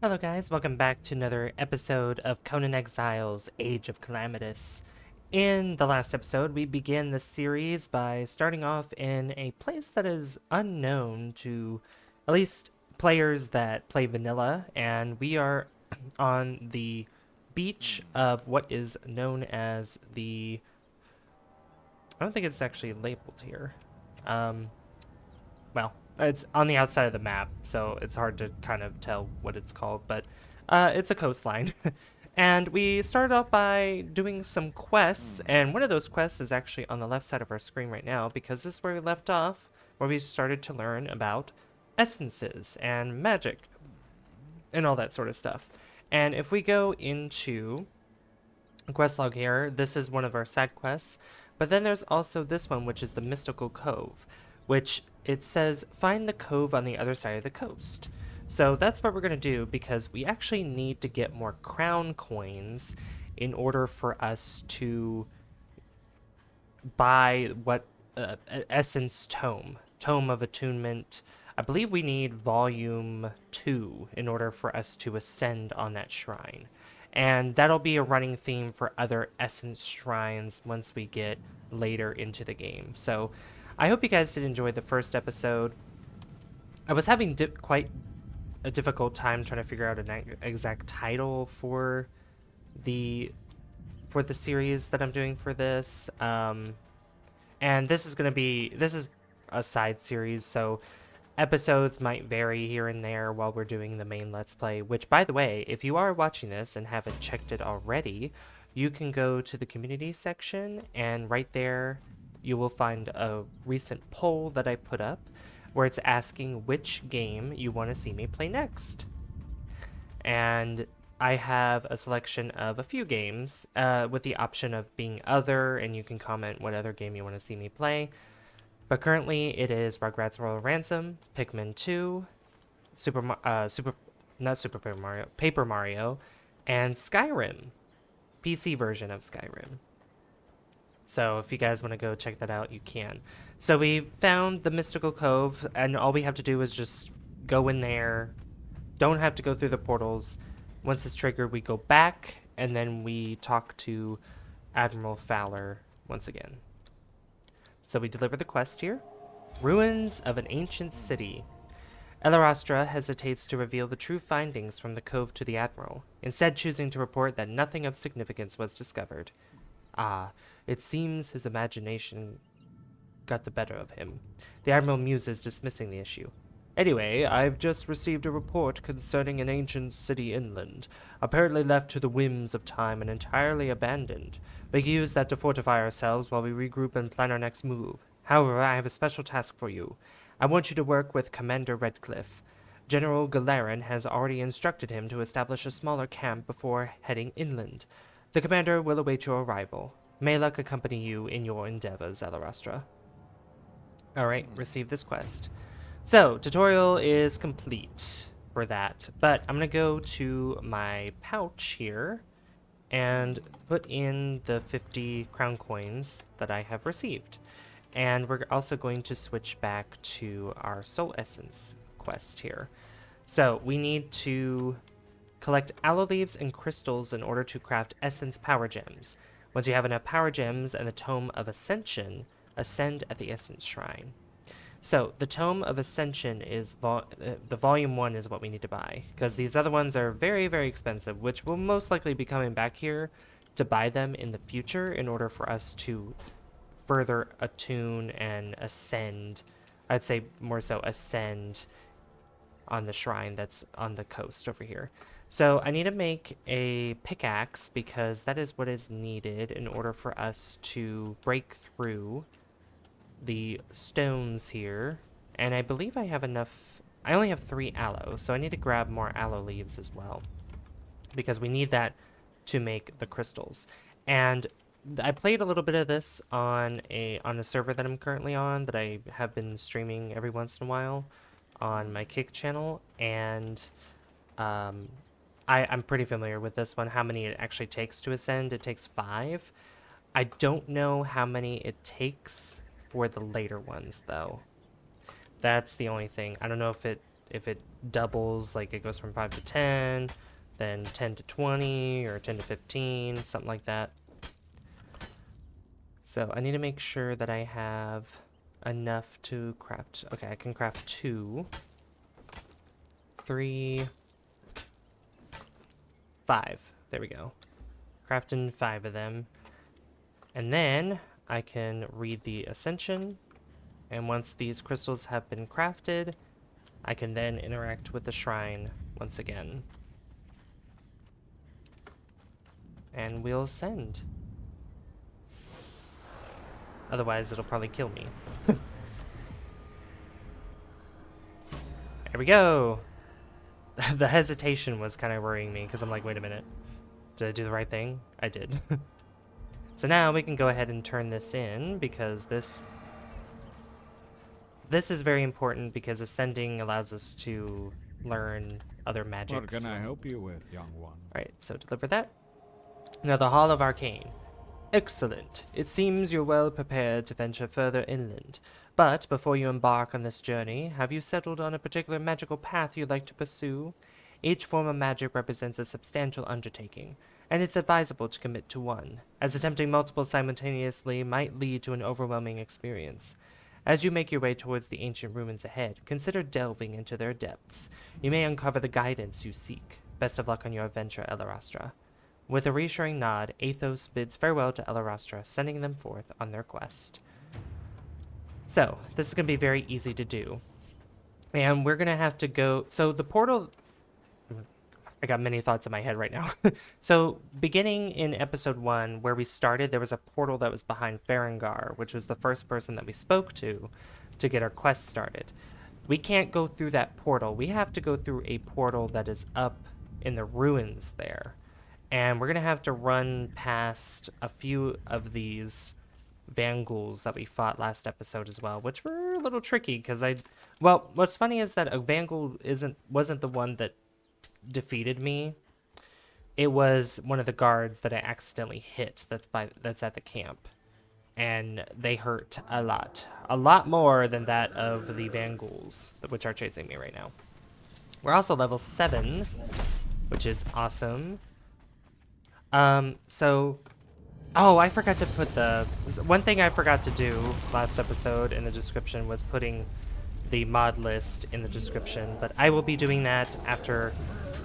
Hello guys, welcome back to another episode of Conan Exiles Age of Calamitous. In the last episode, we began the series by starting off in a place that is unknown to at least players that play vanilla, and we are on the beach of what is known as the... I don't think it's actually labeled here. Um, well, it's on the outside of the map, so it's hard to kind of tell what it's called, but it's a coastline. And we started off by doing some quests, and one of those quests is actually on the left side of our screen right now, because this is where we left off, where we started to learn about essences and magic and all that sort of stuff. And if we go into a quest log here, this is one of our side quests, but then there's also this one, which is the Mystical Cove, which it says find the cove on the other side of the coast. So that's what we're going to do because we actually need to get more crown coins in order for us to buy what essence tome of attunement. I believe we need volume 2 in order for us to ascend on that shrine. And that'll be a running theme for other essence shrines once we get later into the game. So I hope you guys did enjoy the first episode. I was having quite a difficult time trying to figure out an exact title the for the series that I'm doing for this. And this is a side series, so episodes might vary here and there while we're doing the main Let's Play, which, by the way, if you are watching this and haven't checked it already, you can go to the community section, and right there you will find a recent poll that I put up where it's asking which game you want to see me play next. And I have a selection of a few games with the option of being other, and you can comment what other game you want to see me play. But currently it is Rugrats Royal Ransom, Pikmin 2, not Super Paper Mario, Paper Mario, and Skyrim, PC version of Skyrim. So if you guys want to go check that out, you can. So we found the Mystical Cove, and all we have to do is just go in there. Don't have to go through the portals. Once it's triggered, we go back, and then we talk to Admiral Fowler once again. So we deliver the quest here. Ruins of an ancient city. Elarastra hesitates to reveal the true findings from the cove to the Admiral, instead choosing to report that nothing of significance was discovered. Ah, it seems his imagination got the better of him. The Admiral muses, dismissing the issue. Anyway, I've just received a report concerning an ancient city inland, apparently left to the whims of time and entirely abandoned. We can use that to fortify ourselves while we regroup and plan our next move. However, I have a special task for you. I want you to work with Commander Redcliffe. General Galarin has already instructed him to establish a smaller camp before heading inland. The commander will await your arrival. May luck accompany you in your endeavors, Elarastra. Alright, receive this quest. So, tutorial is complete for that, but I'm going to go to my pouch here and put in the 50 crown coins that I have received. And we're also going to switch back to our Soul Essence quest here. So, we need to collect aloe leaves and crystals in order to craft Essence Power Gems. Once you have enough Power Gems and the Tome of Ascension, ascend at the Essence Shrine. So, the Tome of Ascension is the Volume 1 is what we need to buy, because these other ones are very, very expensive, which will most likely be coming back here to buy them in the future in order for us to further attune and ascend. I'd say more so ascend on the shrine that's on the coast over here. So I need to make a pickaxe because that is what is needed in order for us to break through the stones here. And I believe I have enough. I only have 3 aloe, so I need to grab more aloe leaves as well because we need that to make the crystals. And I played a little bit of this on a server that I'm currently on that I have been streaming every once in a while on my Kick channel, and I'm pretty familiar with this one. How many it actually takes to ascend? It takes 5. I don't know how many it takes for the later ones, though. That's the only thing. I don't know if it if it doubles, like it goes from 5 to 10, then 10 to 20, or 10 to 15, something like that. So I need to make sure that I have enough to craft. Okay, I can craft 2, 3, 5. There we go. Crafting 5 of them. And then I can read the Ascension. And once these crystals have been crafted, I can then interact with the shrine once again. And we'll ascend. Otherwise, it'll probably kill me. There we go. The hesitation was kind of worrying me because I'm like, wait a minute. Did I do the right thing? I did. So now we can go ahead and turn this in because this is very important because ascending allows us to learn other magics. What can I help you with, young one? Alright, so deliver that. Now the Hall of Arcane. Excellent. It seems you're well prepared to venture further inland. But before you embark on this journey, have you settled on a particular magical path you'd like to pursue? Each form of magic represents a substantial undertaking, and it's advisable to commit to one, as attempting multiple simultaneously might lead to an overwhelming experience. As you make your way towards the ancient ruins ahead, consider delving into their depths. You may uncover the guidance you seek. Best of luck on your adventure, Elarastra. With a reassuring nod, Athos bids farewell to Elarastra, sending them forth on their quest. So, this is going to be very easy to do. And we're going to have to go... So, the portal... I got many thoughts in my head right now. So, beginning in episode 1, where we started, there was a portal that was behind Farengar, which was the first person that we spoke to get our quest started. We can't go through that portal. We have to go through a portal that is up in the ruins there. And we're going to have to run past a few of these Vanguls that we fought last episode as well, which were a little tricky because well, what's funny is that a Vangul wasn't the one that defeated me. It was one of the guards that I accidentally hit that's at the camp. And they hurt a lot more than that of the Vanguls, which are chasing me right now. We're also level 7, which is awesome. Oh, I forgot to put one thing I forgot to do last episode in the description was putting the mod list in the description, but I will be doing that after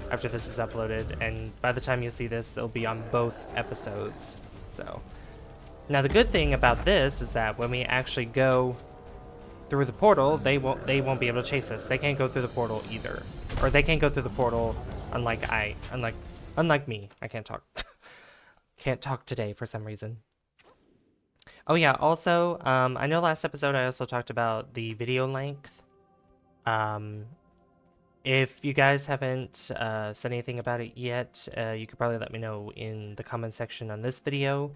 this is uploaded, and by the time you see this, it'll be on both episodes. So, now the good thing about this is that when we actually go through the portal, they won't be able to chase us. They can't go through the portal either, or they can't go through the portal. Unlike me, I can't talk. Can't talk today for some reason. Oh yeah, also, I know last episode I also talked about the video length. If you guys haven't said anything about it yet, you could probably let me know in the comment section on this video.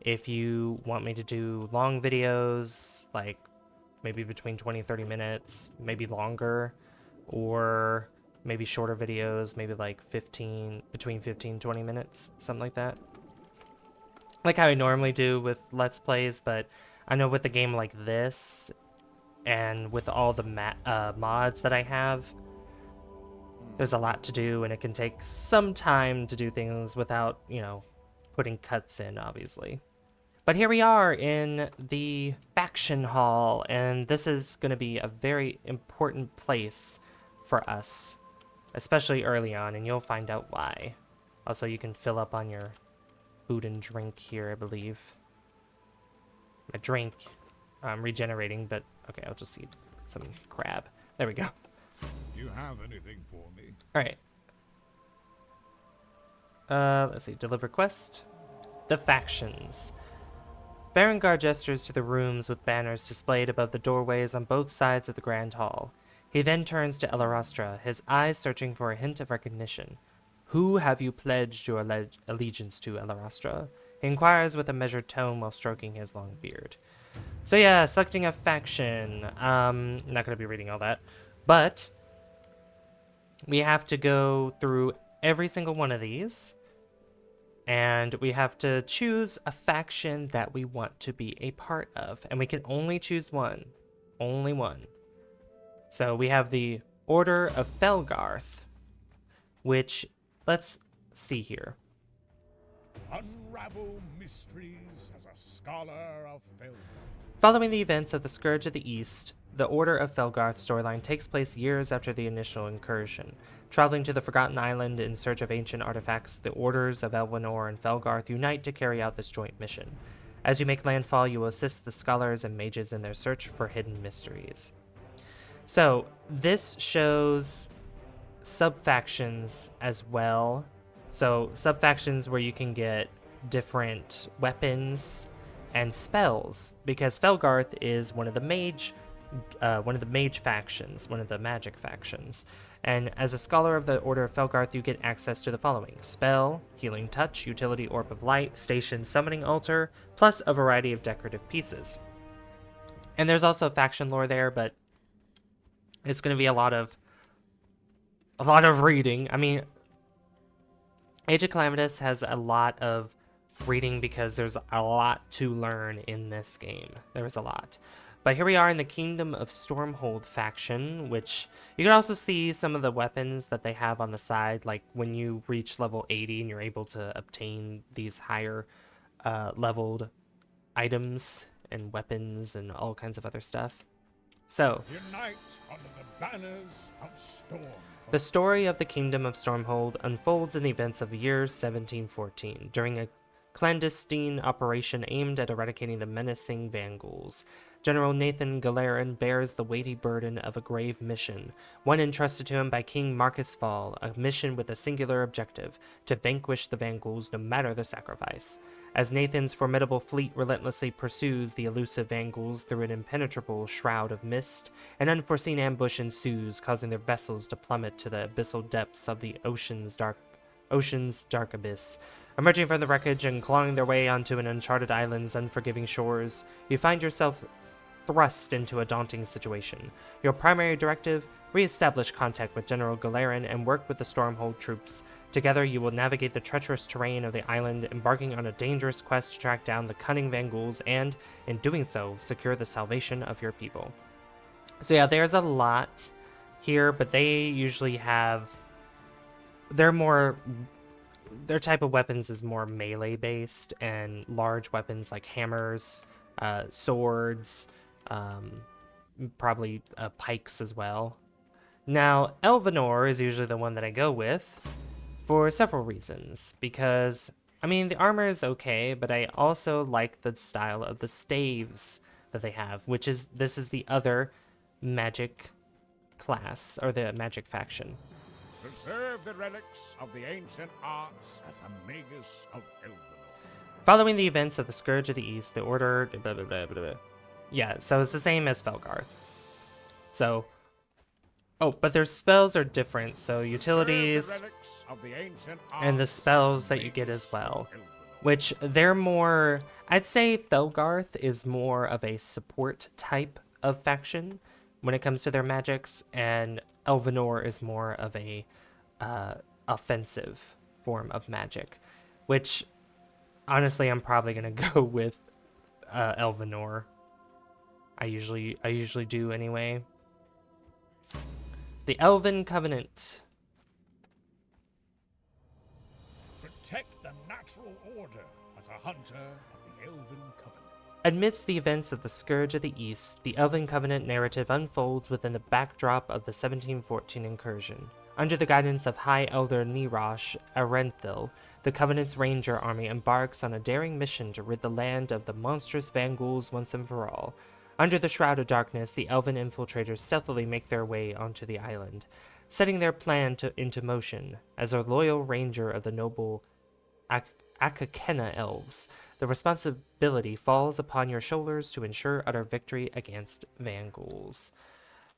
If you want me to do long videos, like maybe between 20 and 30 minutes, maybe longer, or maybe shorter videos, maybe like between 15 and 20 minutes, something like that. Like how I normally do with Let's Plays, but I know with a game like this, and with all the mods that I have, there's a lot to do, and it can take some time to do things without, putting cuts in, obviously. But here we are in the Faction Hall, and this is going to be a very important place for us, especially early on, and you'll find out why. Also, you can fill up on your food and drink here, I believe. My drink, I'm regenerating, but okay, I'll just eat some crab. There we go. Do you have anything for me? All right. Let's see. Deliver quest. The factions. Berengar gestures to the rooms with banners displayed above the doorways on both sides of the Grand Hall. He then turns to Elarastra, his eyes searching for a hint of recognition. Who have you pledged your allegiance to, Elarastra? He inquires with a measured tone while stroking his long beard. So yeah, selecting a faction. I'm not going to be reading all that. But we have to go through every single one of these. And we have to choose a faction that we want to be a part of. And we can only choose one. Only one. So we have the Order of Felgarth, which, let's see here. Unravel mysteries as a scholar of film. Following the events of the Scourge of the East, the Order of Felgarth storyline takes place years after the initial incursion. Traveling to the Forgotten Island in search of ancient artifacts, the Orders of Elvenor and Felgarth unite to carry out this joint mission. As you make landfall, you will assist the scholars and mages in their search for hidden mysteries. So, this shows sub-factions as well. So, sub-factions where you can get different weapons and spells, because Felgarth is one of the mage factions, one of the magic factions. And as a scholar of the Order of Felgarth, you get access to the following: spell, healing touch, utility orb of light, station summoning altar, plus a variety of decorative pieces. And there's also faction lore there, but it's going to be a lot of reading. I mean, Age of Calamitous has a lot of reading because there's a lot to learn in this game. There's a lot. But here we are in the Kingdom of Stormhold faction, which you can also see some of the weapons that they have on the side, like when you reach level 80 and you're able to obtain these higher leveled items and weapons and all kinds of other stuff. So, Unite under the banners of Storm. the story of the Kingdom of Stormhold unfolds in the events of the year 1714, during a clandestine operation aimed at eradicating the menacing Vangals. General Nathan Galeran bears the weighty burden of a grave mission, one entrusted to him by King Marcus Fall, a mission with a singular objective: to vanquish the Vangals no matter the sacrifice. As Nathan's formidable fleet relentlessly pursues the elusive Vangals through an impenetrable shroud of mist, an unforeseen ambush ensues, causing their vessels to plummet to the abyssal depths of the ocean's dark abyss. Emerging from the wreckage and clawing their way onto an uncharted island's unforgiving shores, you find yourself thrust into a daunting situation. Your primary directive: re-establish contact with General Galeran and work with the Stormhold troops. Together, you will navigate the treacherous terrain of the island, embarking on a dangerous quest to track down the cunning Vangals and, in doing so, secure the salvation of your people. So yeah, there's a lot here, but they usually have... their type of weapons is more melee based, and large weapons like hammers, swords, probably pikes as well. Now, Elvenor is usually the one that I go with for several reasons, because, I mean, the armor is okay, but I also like the style of the staves that they have, this is the other magic class, or the magic faction. Preserve the relics of the ancient arts as a magus of Elvenor. Following the events of the Scourge of the East, the Order... blah, blah, blah, blah, blah. Yeah, so it's the same as Felgarth. So... oh, but their spells are different, so utilities and the spells that you get as well. Which, they're more... I'd say Felgarth is more of a support type of faction when it comes to their magics, and Elvenor is more of a offensive form of magic, which honestly I'm probably gonna go with Elvenor. I usually do anyway. The Elven Covenant. Protect the natural order as a hunter of the Elven Covenant. Amidst the events of the Scourge of the East, the Elven Covenant narrative unfolds within the backdrop of the 1714 incursion. Under the guidance of High Elder Nirosh Arenthil, the Covenant's Ranger army embarks on a daring mission to rid the land of the monstrous Vangals once and for all. Under the Shroud of Darkness, the Elven infiltrators stealthily make their way onto the island, setting their plan into motion. As a loyal ranger of the noble Akakena elves, the responsibility falls upon your shoulders to ensure utter victory against Vangals.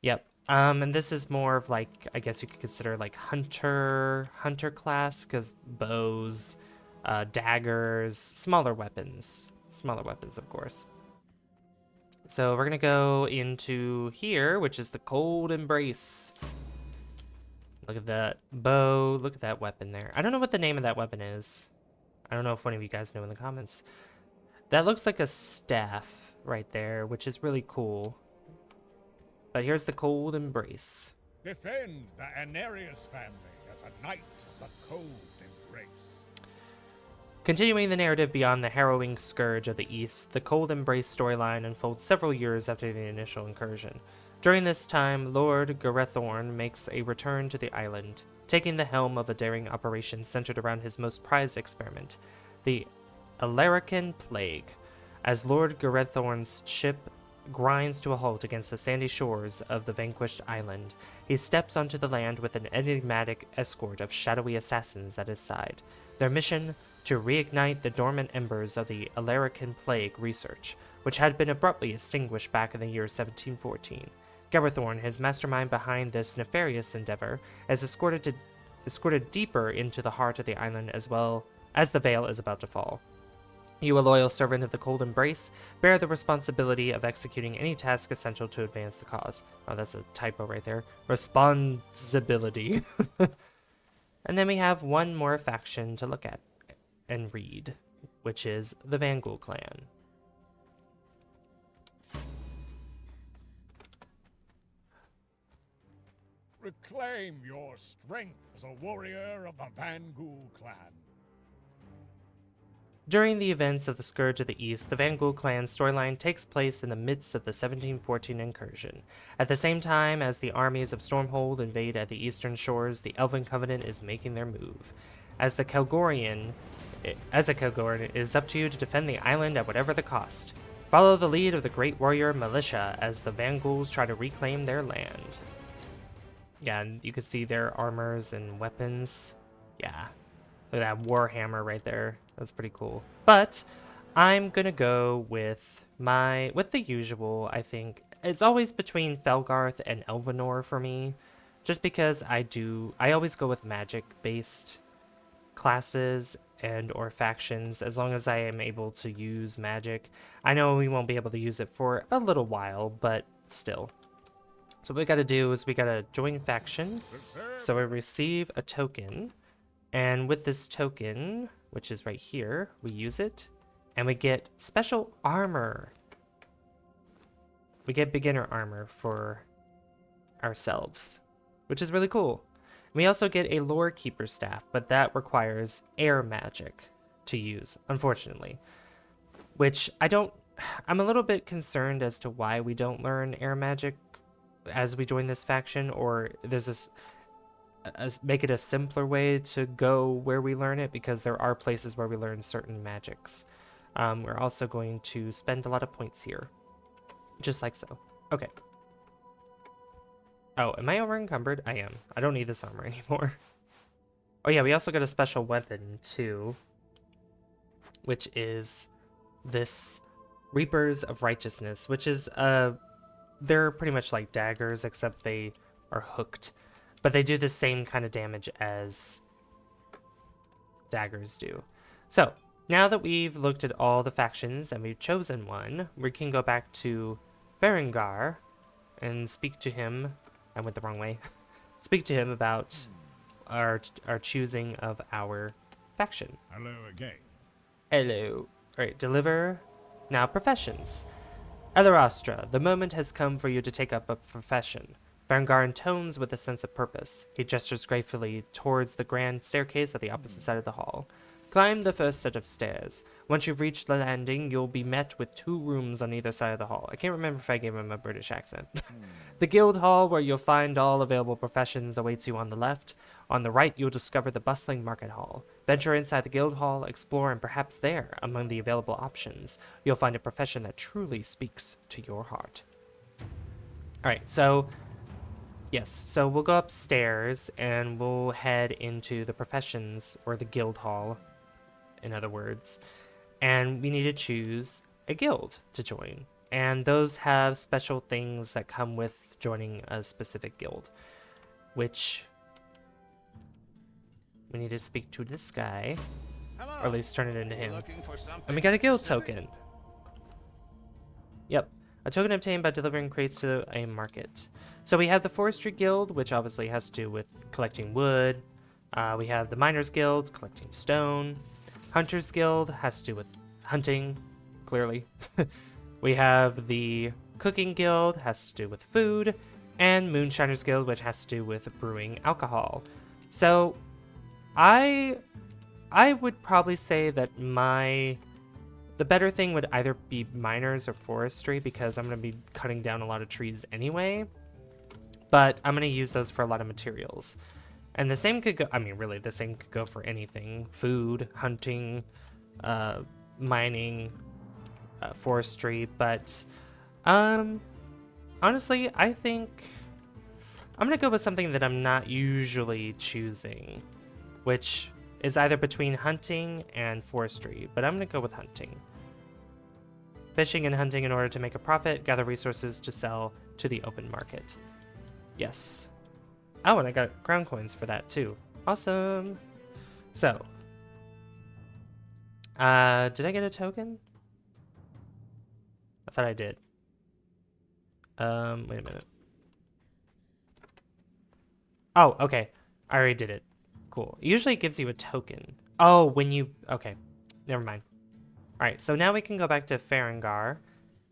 Yep. And this is more of like, I guess you could consider like hunter class, because bows, daggers, smaller weapons, of course. So we're gonna go into here, which is the Cold Embrace. Look at that bow, look at that weapon there. I don't know what the name of that weapon is. I don't know if one of you guys know in the comments. That looks like a staff right there, which is really cool. But here's the Cold Embrace. Defend the Anarius family as a knight of the cold embrace. Continuing the narrative beyond the harrowing scourge of the East, the Cold Embrace storyline unfolds several years after the initial incursion. During this time, Lord Garethorn makes a return to the island, taking the helm of a daring operation centered around his most prized experiment, the Alarican Plague. As Lord Garethorn's ship grinds to a halt against the sandy shores of the vanquished island, he steps onto the land with an enigmatic escort of shadowy assassins at his side. Their mission: to reignite the dormant embers of the Alarican Plague research, which had been abruptly extinguished back in the year 1714. Garethorn, his mastermind behind this nefarious endeavor, is escorted deeper into the heart of the island as well as the veil is about to fall. You, a loyal servant of the Cold Embrace, bear the responsibility of executing any task essential to advance the cause. Oh, that's a typo right there. Responsibility. And then we have one more faction to look at and read, which is the Vangul clan. Reclaim your strength as a warrior of the Vangul clan. During the events of the Scourge of the East, the Vangul clan storyline takes place in the midst of the 1714 incursion. At the same time as the armies of Stormhold invade at the eastern shores, the Elven Covenant is making their move. As a Calgorian, it is up to you to defend the island at whatever the cost. Follow the lead of the Great Warrior Militia as the Vanguls try to reclaim their land. Yeah, and you can see their armors and weapons. Yeah. Look at that Warhammer right there. That's pretty cool. But I'm gonna go with the usual, I think. It's always between Felgarth and Elvenor for me. Just because I always go with magic-based classes and or factions as long as I am able to use magic. I know we won't be able to use it for a little while, but still. So what we gotta do is we gotta join faction. So we receive a token. And with this token, which is right here, we use it, and we get special armor. We get beginner armor for ourselves, which is really cool. We also get a lore keeper staff, but that requires air magic to use, unfortunately. Which I'm a little bit concerned as to why we don't learn air magic as we join this faction, or there's this make it a simpler way to go where we learn it, because there are places where we learn certain magics. We're also going to spend a lot of points here, just like so. Okay. Oh, am I over encumbered? I am. I don't need this armor anymore. Oh yeah, we also got a special weapon too, which is this Reapers of Righteousness, which is they're pretty much like daggers, except they are hooked. But they do the same kind of damage as daggers do. So, now that we've looked at all the factions and we've chosen one, we can go back to Berengar and speak to him. I went the wrong way. Speak to him about our choosing of our faction. Hello again. Hello. Alright, deliver. Now, professions. Elarastra, the moment has come for you to take up a profession. Berengar intones with a sense of purpose. He gestures gratefully towards the grand staircase at the opposite side of the hall. Climb the first set of stairs. Once you've reached the landing, you'll be met with 2 rooms on either side of the hall. I can't remember if I gave him a British accent. The guild hall, where you'll find all available professions, awaits you on the left. On the right, you'll discover the bustling market hall. Venture inside the guild hall, explore, and perhaps there, among the available options, you'll find a profession that truly speaks to your heart. Alright, so yes, so we'll go upstairs and we'll head into the professions, or the guild hall, in other words. And we need to choose a guild to join. And those have special things that come with joining a specific guild, which we need to speak to this guy, or at least turn it into him. And we got a guild token. Yep. A token obtained by delivering crates to a market. So we have the Forestry Guild, which obviously has to do with collecting wood. We have the Miners Guild, collecting stone. Hunters Guild has to do with hunting, clearly. We have the Cooking Guild, has to do with food. and Moonshiners Guild, which has to do with brewing alcohol. So I would probably say that the better thing would either be miners or forestry, because I'm going to be cutting down a lot of trees anyway, but I'm going to use those for a lot of materials. And the same could go, I mean, really, the same could go for anything: food, hunting, mining, forestry. But honestly, I think I'm going to go with something that I'm not usually choosing, which is either between hunting and forestry, but I'm going to go with hunting. Fishing and hunting in order to make a profit, gather resources to sell to the open market. Yes. Oh, and I got crown coins for that too. Awesome. So, did I get a token? I thought I did. Wait a minute. Oh, okay. I already did it. Cool. Usually it gives you a token. Oh, when you... Okay. Never mind. Alright, so now we can go back to Farengar,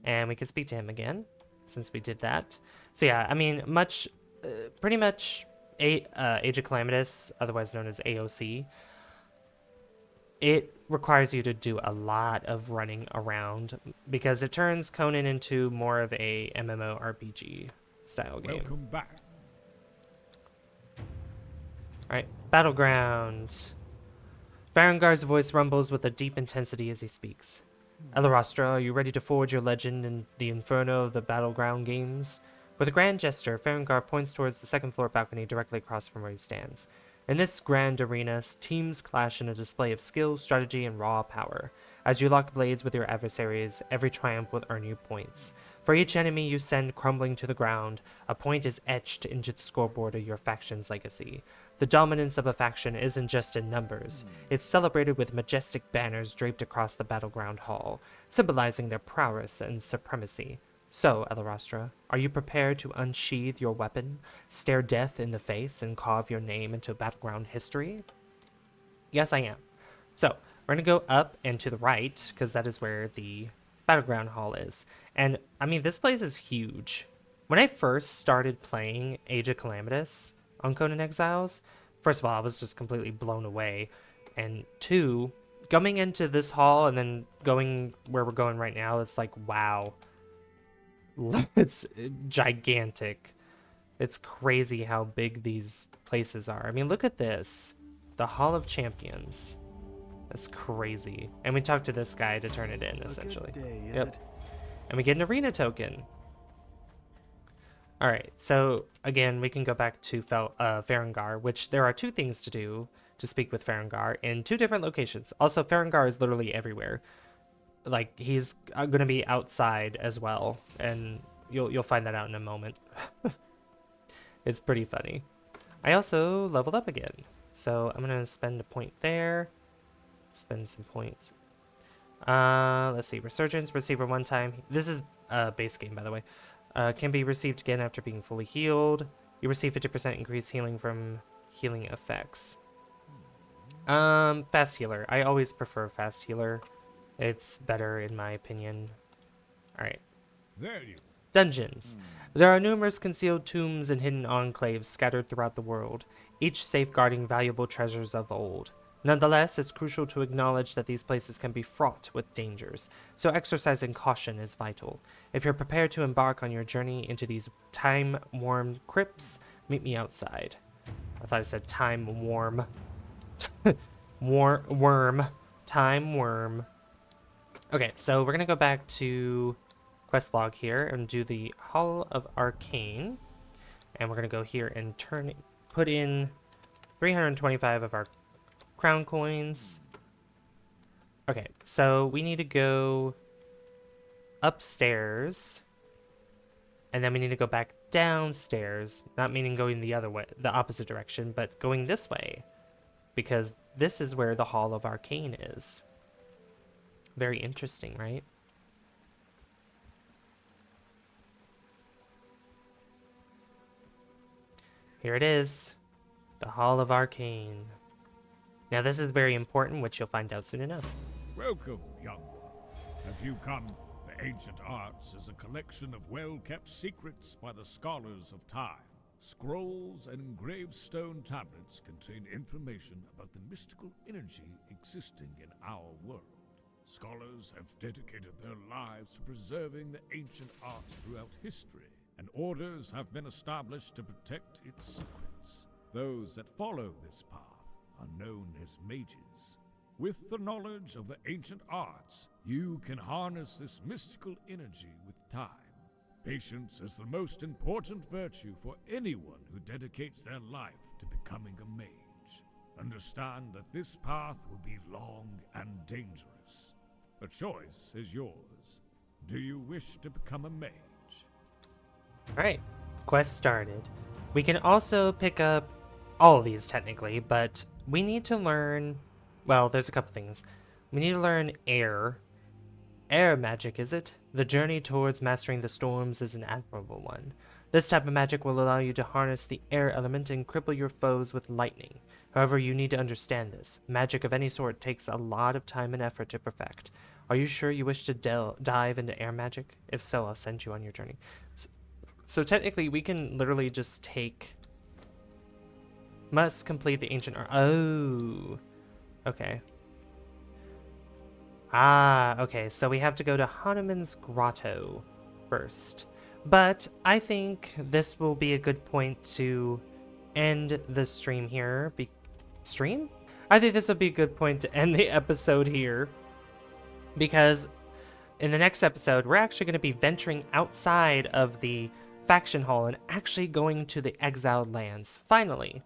and we can speak to him again, since we did that. So yeah, I mean, pretty much Age of Calamitous, otherwise known as AoC, it requires you to do a lot of running around, because it turns Conan into more of a MMORPG style game. Welcome back. Alright, Battleground. Farengar's voice rumbles with a deep intensity as he speaks. Elarostra, are you ready to forge your legend in the inferno of the Battleground games? With a grand gesture, Farengar points towards the second floor balcony directly across from where he stands. In this grand arena, teams clash in a display of skill, strategy, and raw power. As you lock blades with your adversaries, every triumph will earn you points. For each enemy you send crumbling to the ground, a point is etched into the scoreboard of your faction's legacy. The dominance of a faction isn't just in numbers. It's celebrated with majestic banners draped across the battleground hall, symbolizing their prowess and supremacy. So, Elarostra, are you prepared to unsheathe your weapon, stare death in the face, and carve your name into battleground history? Yes, I am. So, we're going to go up and to the right, because that is where the battleground hall is. And, I mean, this place is huge. When I first started playing Age of Calamitous on Conan Exiles, first of all, I was just completely blown away. And two, coming into this hall and then going where we're going right now, it's like, wow. It's gigantic. It's crazy how big these places are. I mean, look at this. The Hall of Champions. That's crazy. And we talked to this guy to turn it in, essentially. Yep. And we get an arena token. Alright, so again, we can go back to Farengar, which there are two things to do to speak with Farengar in two different locations. Also, Farengar is literally everywhere. Like, he's going to be outside as well, and you'll find that out in a moment. It's pretty funny. I also leveled up again, so I'm going to spend a point there. Spend some points. Let's see. Resurgence, receiver one time. This is base game, by the way. Can be received again after being fully healed. You receive 50% increased healing from healing effects. Fast healer. I always prefer fast healer. It's better in my opinion. Alright. There you Dungeons. There are numerous concealed tombs and hidden enclaves scattered throughout the world, each safeguarding valuable treasures of old. Nonetheless, it's crucial to acknowledge that these places can be fraught with dangers, so exercising caution is vital. If you're prepared to embark on your journey into these time-warmed crypts, meet me outside. I thought I said time-warm. Worm. Time-worm. Okay, so we're going to go back to quest log here and do the Hall of Arcane. And we're going to go here and put in 325 of our crown coins. Okay, so we need to go upstairs. And then we need to go back downstairs. Not meaning going the other way, the opposite direction, but going this way. Because this is where the Hall of Arcane is. Very interesting, right? Here it is. The Hall of Arcane. Now this is very important, which you'll find out soon enough. welcome, young one. Have you come for Ancient arts is a collection of well-kept secrets by the scholars of time. Scrolls and engraved stone tablets contain information about the mystical energy existing in our world. Scholars have dedicated their lives to preserving the ancient arts throughout history, and orders have been established to protect its secrets. Those that follow this path are known as mages. With the knowledge of the ancient arts, you can harness this mystical energy with time. Patience is the most important virtue for anyone who dedicates their life to becoming a mage. Understand that this path will be long and dangerous. The choice is yours. Do you wish to become a mage? Alright, quest started. We can also pick up all of these technically, but we need to learn, well, there's a couple things. We need to learn air. Air magic, is it? The journey towards mastering the storms is an admirable one. This type of magic will allow you to harness the air element and cripple your foes with lightning. However, you need to understand this. Magic of any sort takes a lot of time and effort to perfect. Are you sure you wish to dive into air magic? If so, I'll send you on your journey. So technically, we can literally just take... Must complete the ancient art. Oh. Okay. Ah, okay. So we have to go to Hanuman's Grotto first. But I think this will be a good point to end the stream here. Stream? I think this will be a good point to end the episode here. Because in the next episode, we're actually going to be venturing outside of the faction hall and actually going to the exiled lands, finally.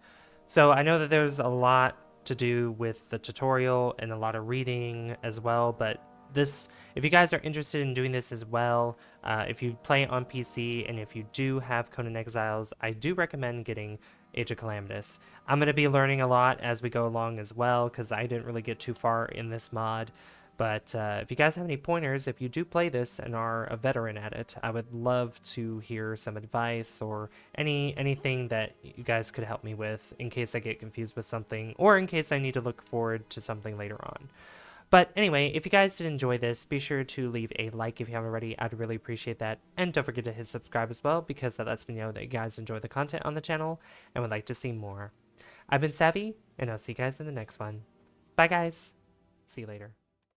So I know that there's a lot to do with the tutorial and a lot of reading as well, but this, if you guys are interested in doing this as well, if you play it on PC and if you do have Conan Exiles, I do recommend getting Age of Calamitous. I'm going to be learning a lot as we go along as well, because I didn't really get too far in this mod. But if you guys have any pointers, if you do play this and are a veteran at it, I would love to hear some advice or anything that you guys could help me with in case I get confused with something or in case I need to look forward to something later on. But anyway, if you guys did enjoy this, be sure to leave a like if you haven't already. I'd really appreciate that. And don't forget to hit subscribe as well, because that lets me know that you guys enjoy the content on the channel and would like to see more. I've been Savvy, and I'll see you guys in the next one. Bye guys. See you later.